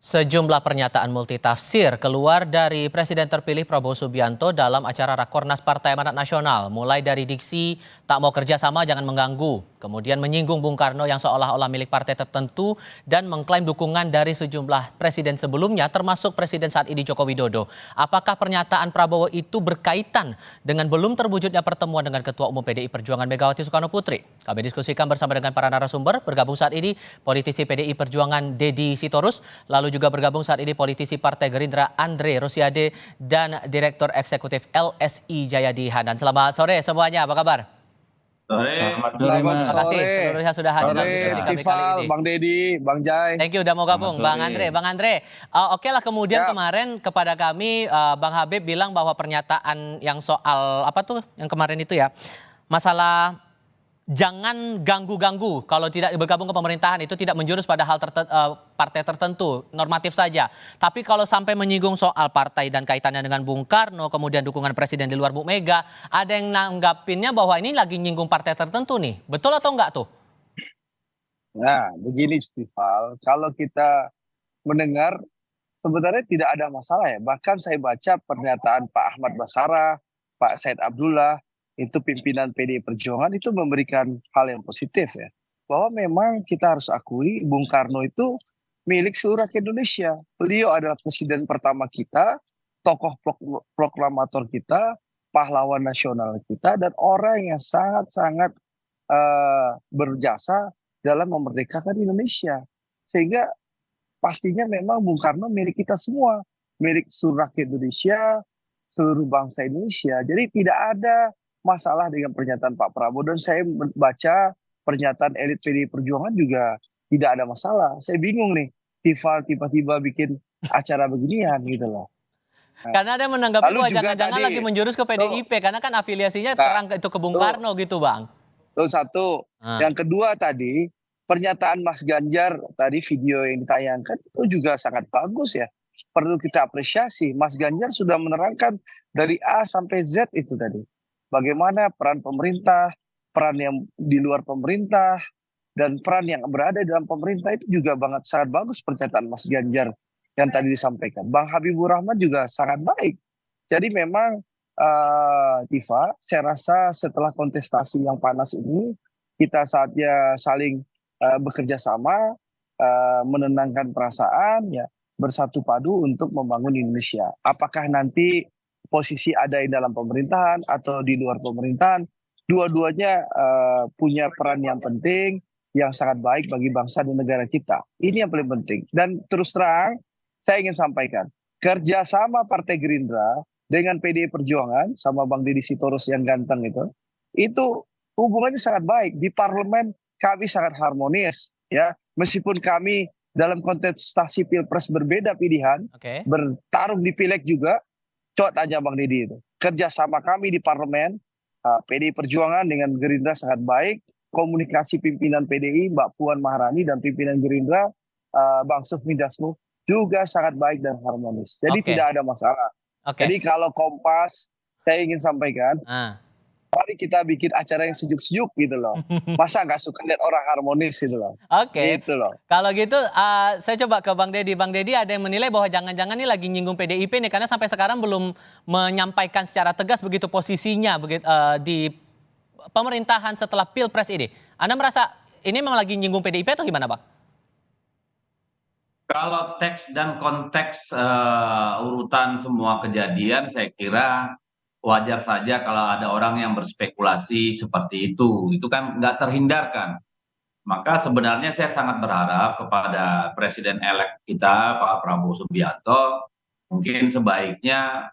Sejumlah pernyataan multitafsir keluar dari Presiden terpilih Prabowo Subianto dalam acara Rakornas Partai Amanat Nasional. Mulai dari diksi, tak mau kerjasama jangan mengganggu. Kemudian menyinggung Bung Karno yang seolah-olah milik partai tertentu dan mengklaim dukungan dari sejumlah presiden sebelumnya termasuk Presiden saat ini Joko Widodo. Apakah pernyataan Prabowo itu berkaitan dengan belum terwujudnya pertemuan dengan Ketua Umum PDI Perjuangan Megawati Soekarno Putri? Kami diskusikan bersama dengan para narasumber. Bergabung saat ini politisi PDI Perjuangan Deddy Sitorus, lalu juga bergabung saat ini politisi Partai Gerindra Andre Rosiade dan Direktur Eksekutif LSI Jayadi Hanan. Selamat sore semuanya, apa kabar? Selamat sore, Mas. Terima kasih seluruhnya sudah hadir dalam diskusi kami kali ini. Bang Deddy, Bang Jai. Thank you udah mau gabung, Bang Andre. Bang Andre, oke lah kemudian kemarin kepada kami Bang Habib bilang bahwa pernyataan yang soal apa tuh yang kemarin itu ya, masalah jangan ganggu-ganggu kalau tidak bergabung ke pemerintahan itu tidak menjurus pada hal partai tertentu, normatif saja. Tapi kalau sampai menyinggung soal partai dan kaitannya dengan Bung Karno, kemudian dukungan presiden di luar Bu Mega, ada yang nanggapinnya bahwa ini lagi nyinggung partai tertentu nih. Betul atau enggak tuh? Nah, begini Stifal, kalau kita mendengar sebenarnya tidak ada masalah ya. Bahkan saya baca pernyataan Pak Ahmad Basara, Pak Said Abdullah, itu pimpinan PDI Perjuangan itu memberikan hal yang positif ya. Bahwa memang kita harus akui Bung Karno itu milik seluruh rakyat Indonesia. Beliau adalah presiden pertama kita, tokoh proklamator kita, pahlawan nasional kita, dan orang yang sangat-sangat berjasa dalam memerdekakan Indonesia. Sehingga pastinya memang Bung Karno milik kita semua, milik seluruh rakyat Indonesia, seluruh bangsa Indonesia. Jadi tidak ada masalah dengan pernyataan Pak Prabowo, dan saya baca pernyataan elit PDI Perjuangan juga tidak ada masalah. Saya bingung nih, tiba-tiba bikin acara beginian gitu loh. Karena ada yang menanggapi bahwa jangan-jangan lagi menjurus ke PDIP, karena kan afiliasinya terang itu ke Bung Karno gitu, Bang. Itu satu. Yang kedua tadi, pernyataan Mas Ganjar tadi, video yang ditayangkan itu juga sangat bagus ya. Perlu kita apresiasi. Mas Ganjar sudah menerangkan dari A sampai Z itu tadi. Bagaimana peran pemerintah, peran yang di luar pemerintah, dan peran yang berada dalam pemerintah itu juga sangat bagus pernyataan Mas Ganjar yang tadi disampaikan. Bang Habibur Rahman juga sangat baik. Jadi memang Tifa, saya rasa setelah kontestasi yang panas ini, kita saatnya saling bekerja sama, menenangkan perasaan, ya bersatu padu untuk membangun Indonesia. Apakah nanti posisi ada di dalam pemerintahan atau di luar pemerintahan, dua-duanya punya peran yang penting, yang sangat baik bagi bangsa dan negara kita. Ini yang paling penting. Dan terus terang, saya ingin sampaikan, kerjasama Partai Gerindra dengan PDI Perjuangan, sama Bang Deddy Sitorus yang ganteng itu hubungannya sangat baik. Di parlemen kami sangat harmonis, ya. Meskipun kami dalam kontestasi pilpres berbeda pilihan, bertarung di pileg juga, coba tanya Bang Deddy itu. Kerjasama kami di parlemen, PDI Perjuangan dengan Gerindra sangat baik. Komunikasi pimpinan PDI, Mbak Puan Maharani, dan pimpinan Gerindra, Bang Sufmi Dasko, juga sangat baik dan harmonis. Jadi tidak ada masalah. Jadi kalau Kompas, saya ingin sampaikan, mari kita bikin acara yang sejuk-sejuk gitu loh. Masa nggak suka lihat orang harmonis gitu loh. Gitu loh. Kalau gitu saya coba ke Bang Deddy. Bang Deddy, ada yang menilai bahwa jangan-jangan ini lagi nyinggung PDIP nih, karena sampai sekarang belum menyampaikan secara tegas begitu posisinya di pemerintahan setelah Pilpres ini. Anda merasa ini memang lagi nyinggung PDIP atau gimana, Bang? Kalau teks dan konteks urutan semua kejadian, saya kira wajar saja kalau ada orang yang berspekulasi seperti itu. Itu kan nggak terhindarkan. Maka sebenarnya saya sangat berharap kepada Presiden-elek kita, Pak Prabowo Subianto, mungkin sebaiknya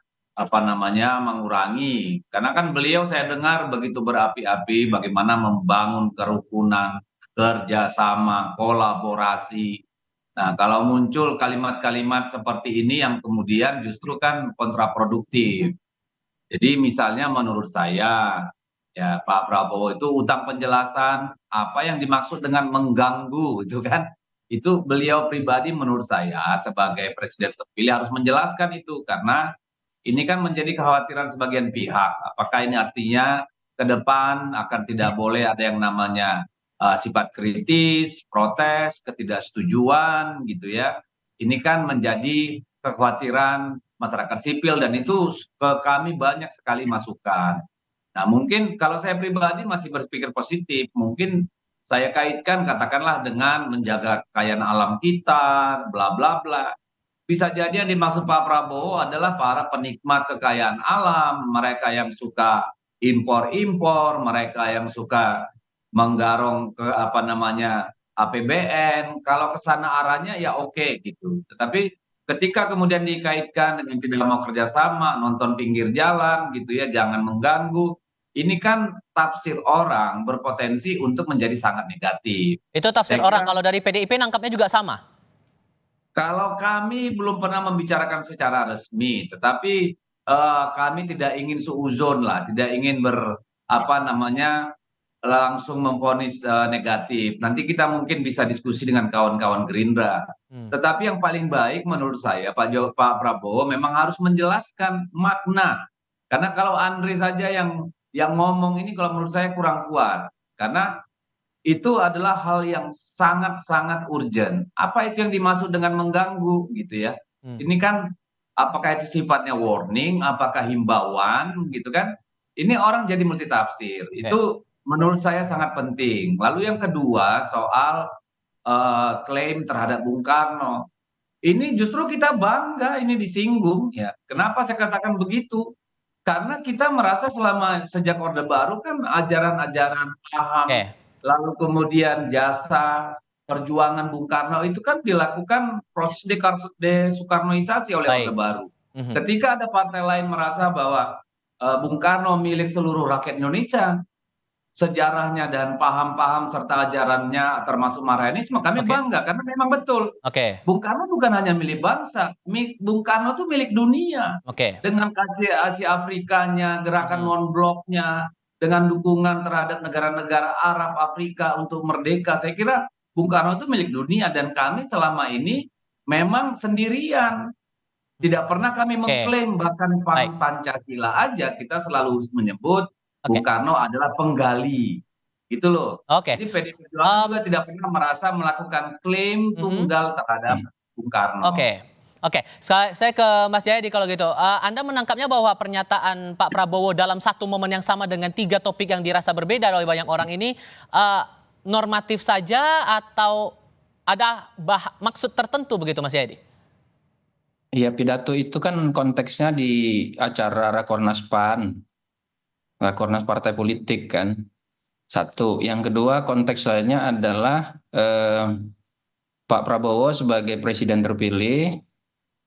mengurangi. Karena kan beliau saya dengar begitu berapi-api bagaimana membangun kerukunan, kerjasama, kolaborasi. Nah, kalau muncul kalimat-kalimat seperti ini yang kemudian justru kan kontraproduktif. Jadi misalnya menurut saya, ya Pak Prabowo itu utang penjelasan apa yang dimaksud dengan mengganggu itu kan. Itu beliau pribadi menurut saya sebagai presiden terpilih harus menjelaskan itu, karena ini kan menjadi kekhawatiran sebagian pihak. Apakah ini artinya ke depan akan tidak boleh ada yang namanya sifat kritis, protes, ketidaksetujuan gitu ya. Ini kan menjadi kekhawatiran masyarakat sipil dan itu ke kami banyak sekali masukan. Nah, mungkin kalau saya pribadi masih berpikir positif, mungkin saya kaitkan katakanlah dengan menjaga kekayaan alam kita, bla bla bla. Bisa jadi yang dimaksud Pak Prabowo adalah para penikmat kekayaan alam, mereka yang suka impor-impor, mereka yang suka menggarong ke apa namanya APBN. Kalau ke sana arahnya ya oke gitu. Tetapi ketika kemudian dikaitkan dengan tidak mau kerjasama, nonton pinggir jalan gitu ya, jangan mengganggu. Ini kan tafsir orang berpotensi untuk menjadi sangat negatif. Itu tafsir Saya orang. kira Kalau dari PDIP nangkapnya juga sama. kalau kami belum pernah membicarakan secara resmi, tetapi kami tidak ingin suuzon lah, tidak ingin apa namanya langsung memvonis negatif. Nanti kita mungkin bisa diskusi dengan kawan-kawan Gerindra. Hmm. Tetapi yang paling baik menurut saya Pak Prabowo memang harus menjelaskan makna. Karena kalau Andre saja yang ngomong ini kalau menurut saya kurang kuat. Karena itu adalah hal yang sangat-sangat urgent. Apa itu yang dimaksud dengan mengganggu gitu ya? Hmm. Ini kan apakah itu sifatnya warning, apakah himbauan gitu kan? Ini orang jadi multitafsir. Oke. Itu menurut saya sangat penting. Lalu yang kedua soal klaim terhadap Bung Karno. Ini justru kita bangga ini disinggung ya. Kenapa saya katakan begitu? Karena kita merasa sejak Orde Baru kan ajaran-ajaran paham, Oke. lalu kemudian jasa perjuangan Bung Karno itu kan dilakukan proses desoekarnoisasi oleh Orde Baik. Baru. Mhm. Ketika ada partai lain merasa bahwa Bung Karno milik seluruh rakyat Indonesia, sejarahnya dan paham-paham serta ajarannya termasuk Marxisme, kami Oke. bangga karena memang betul. Oke. Bung Karno bukan hanya milik bangsa, Bung Karno itu milik dunia. Oke. Dengan kasih Asia Afrikanya, gerakan Mhm. non-bloknya, dengan dukungan terhadap negara-negara Arab, Afrika untuk merdeka, saya kira Bung Karno itu milik dunia dan kami selama ini memang sendirian. Tidak pernah kami Oke. mengklaim, bahkan Baik. Pancasila aja kita selalu menyebut Bung Oke. Karno adalah penggali. Gitu loh. Oke. Jadi PDI Perjuangan juga tidak pernah merasa melakukan klaim Mhm. tunggal terhadap Bung Karno. Oke. Oke, saya ke Mas Jayadi kalau gitu. Anda menangkapnya bahwa pernyataan Pak Prabowo dalam satu momen yang sama dengan 3 topik yang dirasa berbeda oleh banyak orang ini normatif saja atau ada maksud tertentu begitu Mas Jayadi? Iya, pidato itu kan konteksnya di acara Rakornas PAN, Rakornas Partai Politik kan. Satu. Yang kedua, konteks lainnya adalah Pak Prabowo sebagai presiden terpilih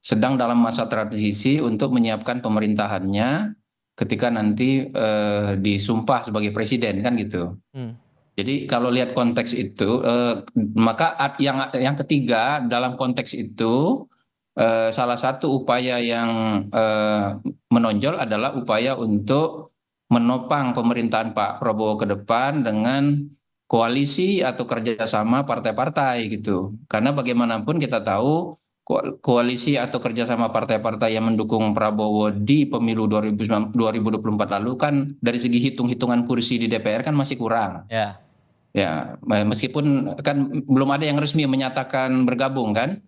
sedang dalam masa transisi untuk menyiapkan pemerintahannya ketika nanti disumpah sebagai presiden kan gitu. Jadi kalau lihat konteks itu, maka yang ketiga dalam konteks itu salah satu upaya yang menonjol adalah upaya untuk menopang pemerintahan Pak Prabowo ke depan dengan koalisi atau kerjasama partai-partai gitu. Karena bagaimanapun kita tahu koalisi atau kerjasama partai-partai yang mendukung Prabowo di pemilu 2024 lalu kan dari segi hitung-hitungan kursi di DPR kan masih kurang. Ya. Ya, meskipun kan belum ada yang resmi menyatakan bergabung kan.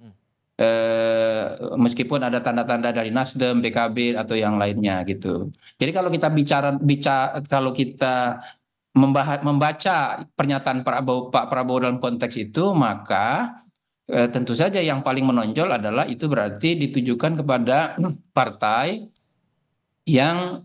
Meskipun ada tanda-tanda dari Nasdem, PKB atau yang lainnya gitu. Jadi kalau kita kalau kita membaca pernyataan Pak Prabowo dalam konteks itu, maka tentu saja yang paling menonjol adalah itu berarti ditujukan kepada partai yang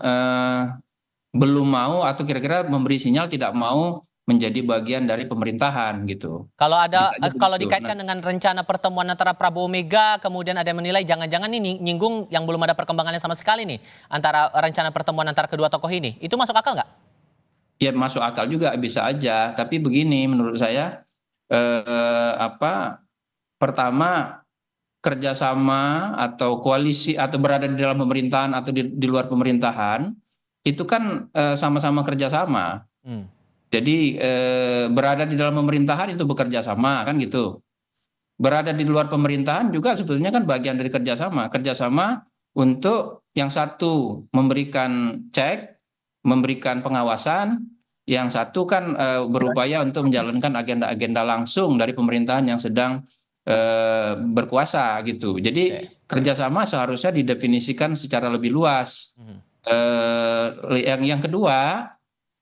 belum mau atau kira-kira memberi sinyal tidak mau menjadi bagian dari pemerintahan gitu. Kalau dikaitkan dengan rencana pertemuan antara Prabowo Mega, kemudian ada yang menilai jangan-jangan ini nyinggung yang belum ada perkembangannya sama sekali nih antara rencana pertemuan antara kedua tokoh ini. Itu masuk akal nggak? Ya masuk akal juga bisa aja. Tapi begini menurut saya pertama kerjasama atau koalisi atau berada di dalam pemerintahan atau di luar pemerintahan itu kan sama-sama kerjasama. Jadi berada di dalam pemerintahan itu bekerja sama kan gitu. Berada di luar pemerintahan juga sebetulnya kan bagian dari kerjasama untuk yang satu memberikan cek, memberikan pengawasan, yang satu kan berupaya untuk menjalankan agenda-agenda langsung dari pemerintahan yang sedang berkuasa gitu. Jadi kerjasama seharusnya didefinisikan secara lebih luas. Yang kedua,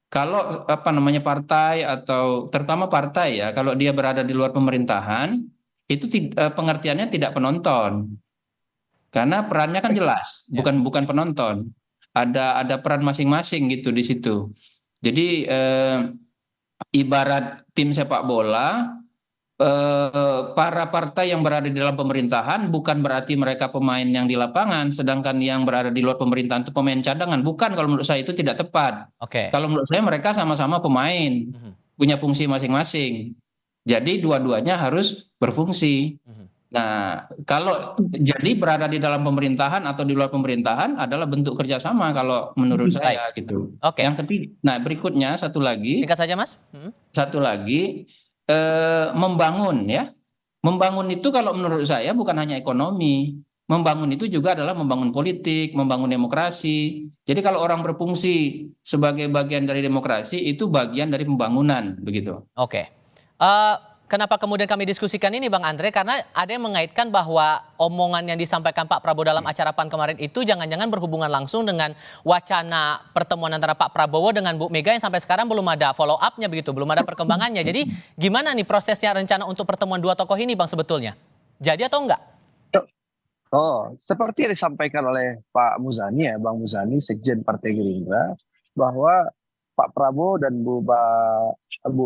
kalau apa namanya partai atau terutama partai ya, kalau dia berada di luar pemerintahan, itu pengertiannya tidak penonton, karena perannya kan jelas, bukan penonton. Ada peran masing-masing gitu di situ. Jadi ibarat tim sepak bola, para partai yang berada di dalam pemerintahan bukan berarti mereka pemain yang di lapangan, sedangkan yang berada di luar pemerintahan itu pemain cadangan. Bukan, kalau menurut saya itu tidak tepat. Oke. Kalau menurut saya mereka sama-sama pemain, punya fungsi masing-masing. Jadi dua-duanya harus berfungsi. Nah, kalau jadi berada di dalam pemerintahan atau di luar pemerintahan adalah bentuk kerjasama kalau menurut saya gitu. Oke. Yang ketiga, nah berikutnya satu lagi. Singkat saja, Mas. Satu lagi, membangun ya. Membangun itu kalau menurut saya bukan hanya ekonomi. Membangun itu juga adalah membangun politik, membangun demokrasi. Jadi kalau orang berfungsi sebagai bagian dari demokrasi itu bagian dari pembangunan begitu. Oke. Kenapa kemudian kami diskusikan ini Bang Andre? Karena ada yang mengaitkan bahwa omongan yang disampaikan Pak Prabowo dalam acara PAN kemarin itu jangan-jangan berhubungan langsung dengan wacana pertemuan antara Pak Prabowo dengan Bu Mega yang sampai sekarang belum ada follow up-nya begitu, belum ada perkembangannya. Jadi gimana nih prosesnya rencana untuk pertemuan dua tokoh ini Bang sebetulnya? Jadi atau enggak? Oh, seperti yang disampaikan oleh Pak Muzani ya, Bang Muzani, Sekjen Partai Gerindra, bahwa Pak Prabowo dan Bu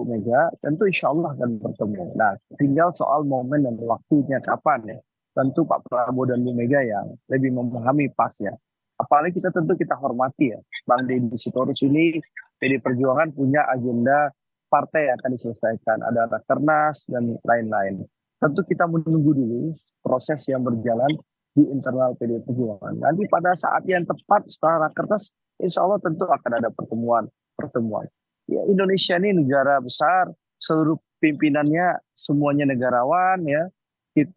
Mega tentu insya Allah akan bertemu. Nah, tinggal soal momen dan waktunya kapan ya. Tentu Pak Prabowo dan Bu Mega yang lebih memahami pasnya. Apalagi kita hormati ya, Bang Deddy Sitorus ini PD Perjuangan punya agenda partai yang akan diselesaikan. Ada rakernas dan lain-lain. Tentu kita menunggu dulu proses yang berjalan di internal PD Perjuangan. Nanti pada saat yang tepat setelah rakernas, insya Allah tentu akan ada pertemuan. Ya, Indonesia ini negara besar, seluruh pimpinannya semuanya negarawan ya.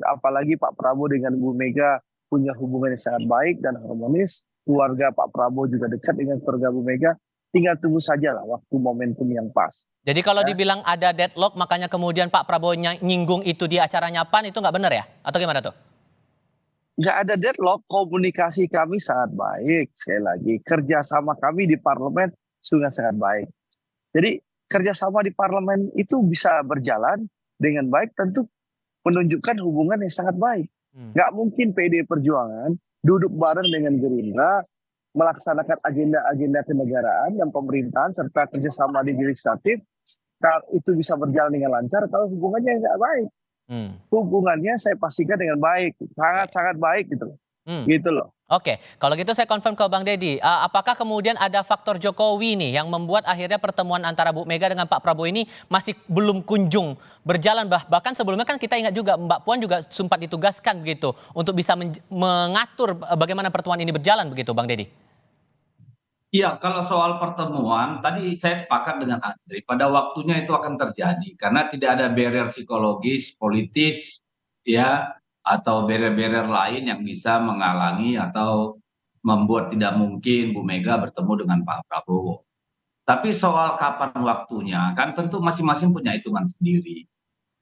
Apalagi Pak Prabowo dengan Bu Mega punya hubungan yang sangat baik dan harmonis. Keluarga Pak Prabowo juga dekat dengan keluarga Bu Mega. Tinggal tunggu saja lah waktu momentum yang pas. Jadi kalau dibilang ada deadlock, makanya kemudian Pak Prabowo nyinggung itu di acaranya PAN, itu nggak benar ya? Atau gimana tuh? Nggak ada deadlock, komunikasi kami sangat baik. Sekali lagi, kerjasama kami di parlemen sudah sangat baik. Jadi kerjasama di parlemen itu bisa berjalan dengan baik, tentu menunjukkan hubungan yang sangat baik. Nggak mungkin PD Perjuangan duduk bareng dengan Gerindra, melaksanakan agenda-agenda kenegaraan dan pemerintahan serta kerjasama di legislatif, kalau itu bisa berjalan dengan lancar kalau hubungannya nggak baik. Hubungannya saya pastikan dengan baik, sangat-sangat baik gitu. Gitu loh. Oke, kalau gitu saya confirm ke Bang Deddy, apakah kemudian ada faktor Jokowi nih yang membuat akhirnya pertemuan antara Bu Mega dengan Pak Prabowo ini masih belum kunjung berjalan, bahkan sebelumnya kan kita ingat juga Mbak Puan juga sempat ditugaskan begitu untuk bisa mengatur bagaimana pertemuan ini berjalan begitu Bang Deddy? Iya, kalau soal pertemuan, tadi saya sepakat dengan Andre, pada waktunya itu akan terjadi, karena tidak ada barrier psikologis, politis, ya, atau barrier-barrier lain yang bisa menghalangi atau membuat tidak mungkin Bu Mega bertemu dengan Pak Prabowo. Tapi soal kapan waktunya, kan tentu masing-masing punya hitungan sendiri,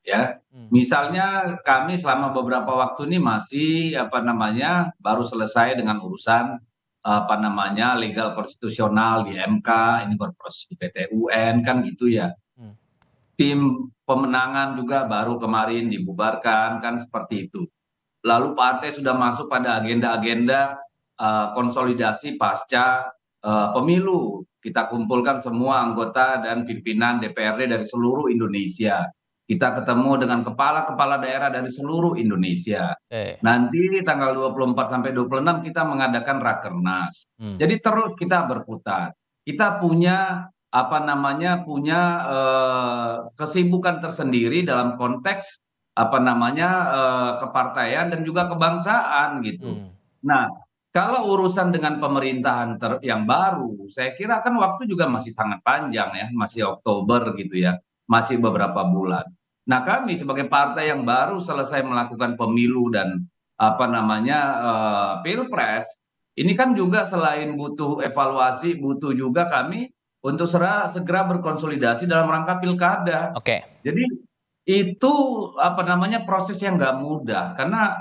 ya. Misalnya kami selama beberapa waktu ini masih baru selesai dengan urusan legal konstitusional di MK, ini berproses di PT UN kan gitu ya. Tim pemenangan juga baru kemarin dibubarkan kan seperti itu. Lalu partai sudah masuk pada agenda-agenda konsolidasi pasca pemilu. Kita kumpulkan semua anggota dan pimpinan DPRD dari seluruh Indonesia. Kita ketemu dengan kepala-kepala daerah dari seluruh Indonesia. Nanti tanggal 24 sampai 26 kita mengadakan rakernas. Jadi terus kita berputar. Kita punya kesibukan tersendiri dalam konteks kepartaian dan juga kebangsaan gitu. Nah, kalau urusan dengan pemerintahan yang baru, saya kira kan waktu juga masih sangat panjang ya, masih Oktober gitu ya, masih beberapa bulan. Nah, kami sebagai partai yang baru selesai melakukan pemilu dan pilpres, ini kan juga selain butuh evaluasi, butuh juga kami untuk segera berkonsolidasi dalam rangka pilkada. Oke. Jadi itu proses yang nggak mudah karena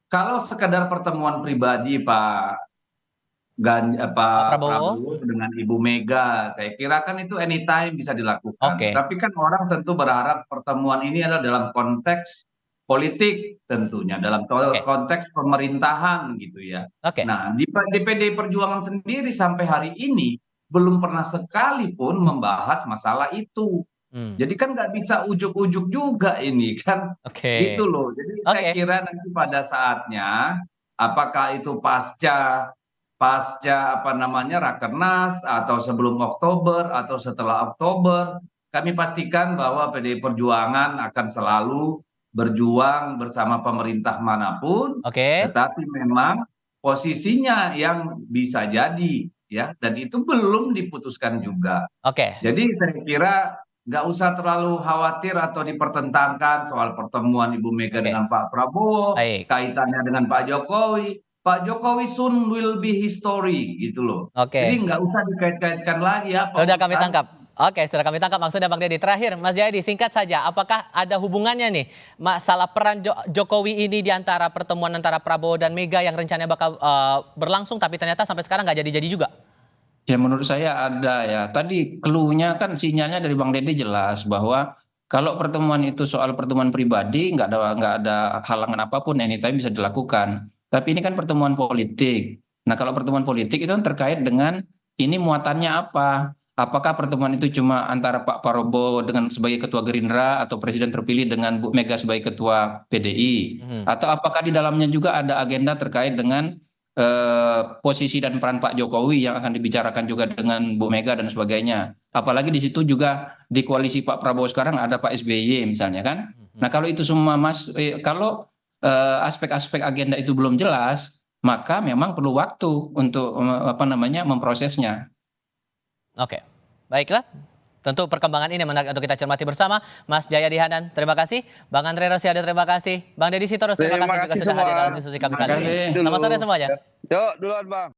kalau sekadar pertemuan pribadi Pak Pak Prabowo? Prabowo dengan Ibu Mega, saya kira kan itu anytime bisa dilakukan. Oke, Tapi kan orang tentu berharap pertemuan ini adalah dalam konteks politik tentunya, dalam oke, konteks pemerintahan gitu ya. oke. Nah, di PDI Perjuangan sendiri sampai hari ini belum pernah sekalipun membahas masalah itu. Hmm, Jadi kan nggak bisa ujuk-ujuk juga ini kan, oke, gitu loh. Jadi saya oke, kira nanti pada saatnya, apakah itu pasca pasca Rakernas atau sebelum Oktober atau setelah Oktober, kami pastikan bahwa PDI Perjuangan akan selalu berjuang bersama pemerintah manapun, oke, tetapi memang posisinya yang bisa jadi ya, dan itu belum diputuskan juga. oke. Jadi saya kira nggak usah terlalu khawatir atau dipertentangkan soal pertemuan Ibu Mega Oke, dengan Pak Prabowo, baik. kaitannya dengan Pak Jokowi. Pak Jokowi soon will be history gitu loh. Oke, Jadi nggak usah dikait-kaitkan lagi apa sudah kami urusan. tangkap. Oke, sudah kami tangkap maksudnya Bang Deddy. Terakhir, Mas Jayadi, singkat saja, apakah ada hubungannya nih masalah peran Jokowi ini di antara pertemuan antara Prabowo dan Mega yang rencananya bakal berlangsung, tapi ternyata sampai sekarang nggak jadi-jadi juga? Ya menurut saya ada ya. Tadi clue-nya kan sinyalnya dari Bang Dede jelas bahwa kalau pertemuan itu soal pertemuan pribadi nggak ada halangan apapun anytime bisa dilakukan. Tapi ini kan pertemuan politik. Nah kalau pertemuan politik itu kan terkait dengan ini muatannya apa? Apakah pertemuan itu cuma antara Pak Prabowo dengan sebagai ketua Gerindra atau presiden terpilih dengan Bu Mega sebagai ketua PDI? Mhm. Atau apakah di dalamnya juga ada agenda terkait dengan posisi dan peran Pak Jokowi yang akan dibicarakan juga dengan Bu Mega dan sebagainya. Apalagi di situ juga di koalisi Pak Prabowo sekarang ada Pak SBY misalnya kan. Mhm. Nah kalau itu semua kalau aspek-aspek agenda itu belum jelas, maka memang perlu waktu untuk memprosesnya. Oke, baiklah. Tentu perkembangan ini menarik untuk kita cermati bersama. Mas Jayadi Hanan, terima kasih. Bang Andre Rosiade, terima kasih. Bang Deddy Sitorus, terima Terima kasih juga kasih sudah hadir dalam semua. diskusi kami Terima kali ini. kasih. Selamat sore Dulu. semuanya. Yuk, duluan Bang.